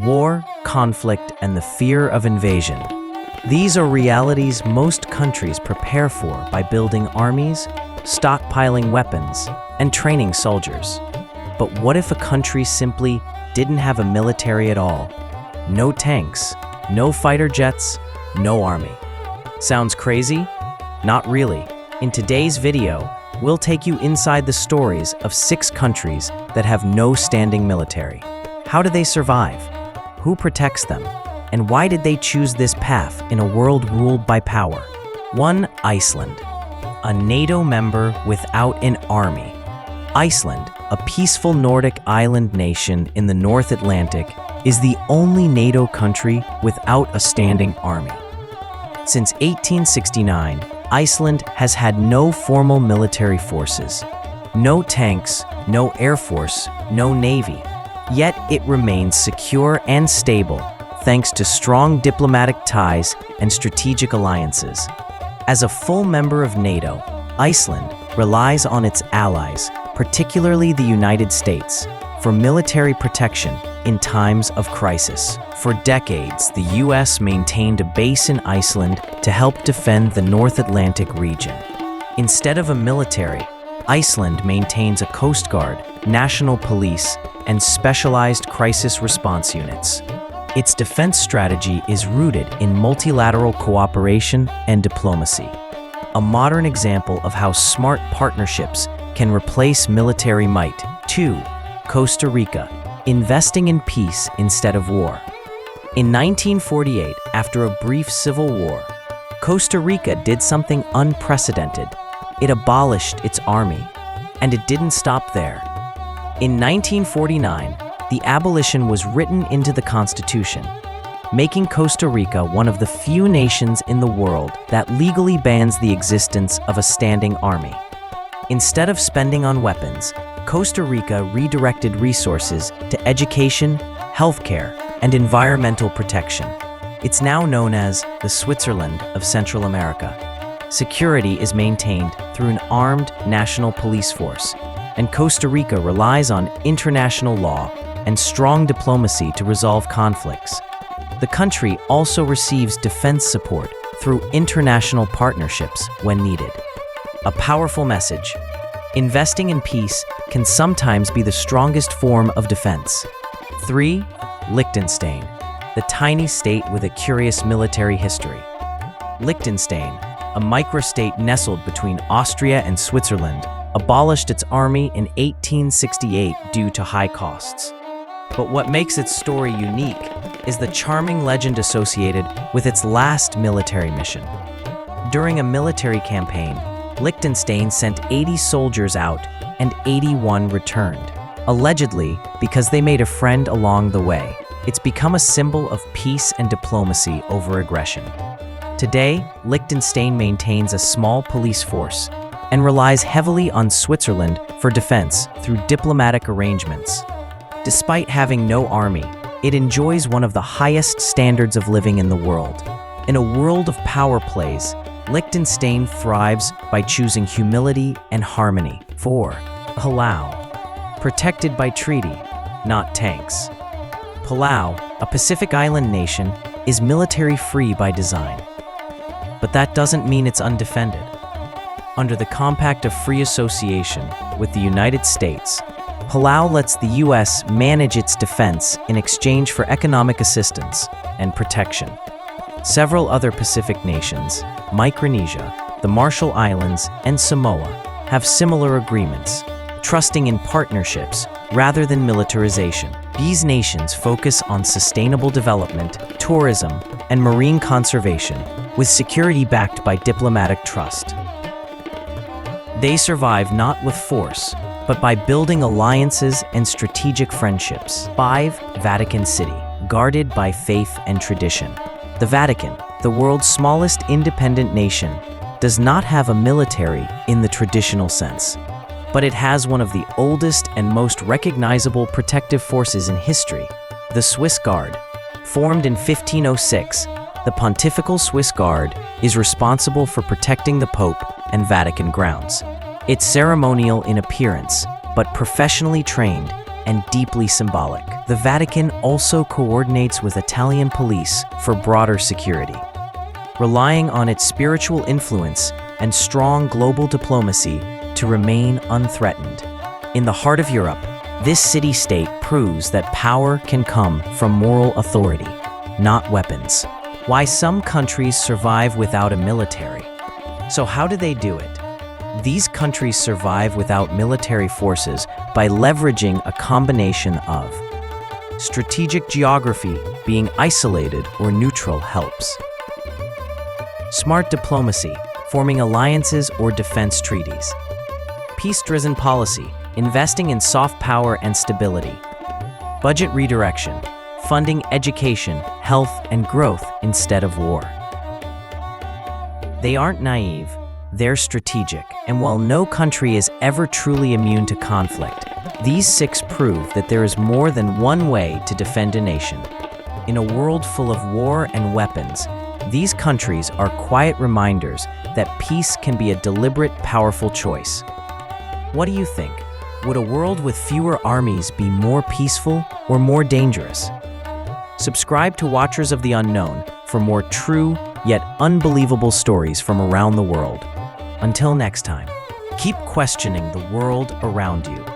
war, conflict, and the fear of invasion. These are realities most countries prepare for by building armies, stockpiling weapons, and training soldiers. But what if a country simply didn't have a military at all? No tanks, no fighter jets, no army. Sounds crazy? Not really. In today's video, we'll take you inside the stories of 6 countries that have no standing military. How do they survive? Who protects them? And why did they choose this path in a world ruled by power? 1. Iceland, a NATO member without an army. Iceland, a peaceful Nordic island nation in the North Atlantic, is the only NATO country without a standing army. Since 1869, Iceland has had no formal military forces. No tanks, no air force, no navy. Yet it remains secure and stable thanks to strong diplomatic ties and strategic alliances. As a full member of NATO, Iceland relies on its allies, particularly the United States, for military protection in times of crisis. For decades, the U.S. maintained a base in Iceland to help defend the North Atlantic region. Instead of a military, Iceland maintains a coast guard, national police, and specialized crisis response units. Its defense strategy is rooted in multilateral cooperation and diplomacy, a modern example of how smart partnerships can replace military might. 2. Costa Rica, investing in peace instead of war. In 1948, after a brief civil war, Costa Rica did something unprecedented. It abolished its army, and it didn't stop there. In 1949, the abolition was written into the Constitution, making Costa Rica one of the few nations in the world that legally bans the existence of a standing army. Instead of spending on weapons, Costa Rica redirected resources to education, healthcare, and environmental protection. It's now known as the Switzerland of Central America. Security is maintained through an armed national police force, and Costa Rica relies on international law and strong diplomacy to resolve conflicts. The country also receives defense support through international partnerships when needed. A powerful message. Investing in peace can sometimes be the strongest form of defense. 3. Liechtenstein, the tiny state with a curious military history. Liechtenstein, a microstate nestled between Austria and Switzerland, abolished its army in 1868 due to high costs. But what makes its story unique is the charming legend associated with its last military mission. During a military campaign, Liechtenstein sent 80 soldiers out and 81 returned, allegedly because they made a friend along the way. It's become a symbol of peace and diplomacy over aggression. Today, Liechtenstein maintains a small police force and relies heavily on Switzerland for defense through diplomatic arrangements. Despite having no army, it enjoys one of the highest standards of living in the world. In a world of power plays, Liechtenstein thrives by choosing humility and harmony. 4. Palau, protected by treaty, not tanks. Palau, a Pacific island nation, is military-free by design. But that doesn't mean it's undefended. Under the Compact of Free Association with the United States, Palau lets the U.S. manage its defense in exchange for economic assistance and protection. Several other Pacific nations, Micronesia, the Marshall Islands, and Samoa, have similar agreements, trusting in partnerships rather than militarization. These nations focus on sustainable development, tourism, and marine conservation, with security backed by diplomatic trust. They survive not with force, but by building alliances and strategic friendships. 5. Vatican City, guarded by faith and tradition. The Vatican, the world's smallest independent nation, does not have a military in the traditional sense, but it has one of the oldest and most recognizable protective forces in history, the Swiss Guard. Formed in 1506, the Pontifical Swiss Guard is responsible for protecting the Pope and Vatican grounds. It's ceremonial in appearance, but professionally trained and deeply symbolic. The Vatican also coordinates with Italian police for broader security. Relying on its spiritual influence and strong global diplomacy to remain unthreatened. In the heart of Europe, this city-state proves that power can come from moral authority, not weapons. Why some countries survive without a military. So how do they do it? These countries survive without military forces by leveraging a combination of strategic geography, being isolated or neutral helps. Smart diplomacy, forming alliances or defense treaties. Peace-driven policy, investing in soft power and stability. Budget redirection, funding education, health, and growth instead of war. They aren't naive, they're strategic, and while no country is ever truly immune to conflict, these 6 prove that there is more than one way to defend a nation. In a world full of war and weapons, these countries are quiet reminders that peace can be a deliberate, powerful choice. What do you think? Would a world with fewer armies be more peaceful or more dangerous? Subscribe to Watchers of the Unknown for more true yet unbelievable stories from around the world. Until next time, keep questioning the world around you.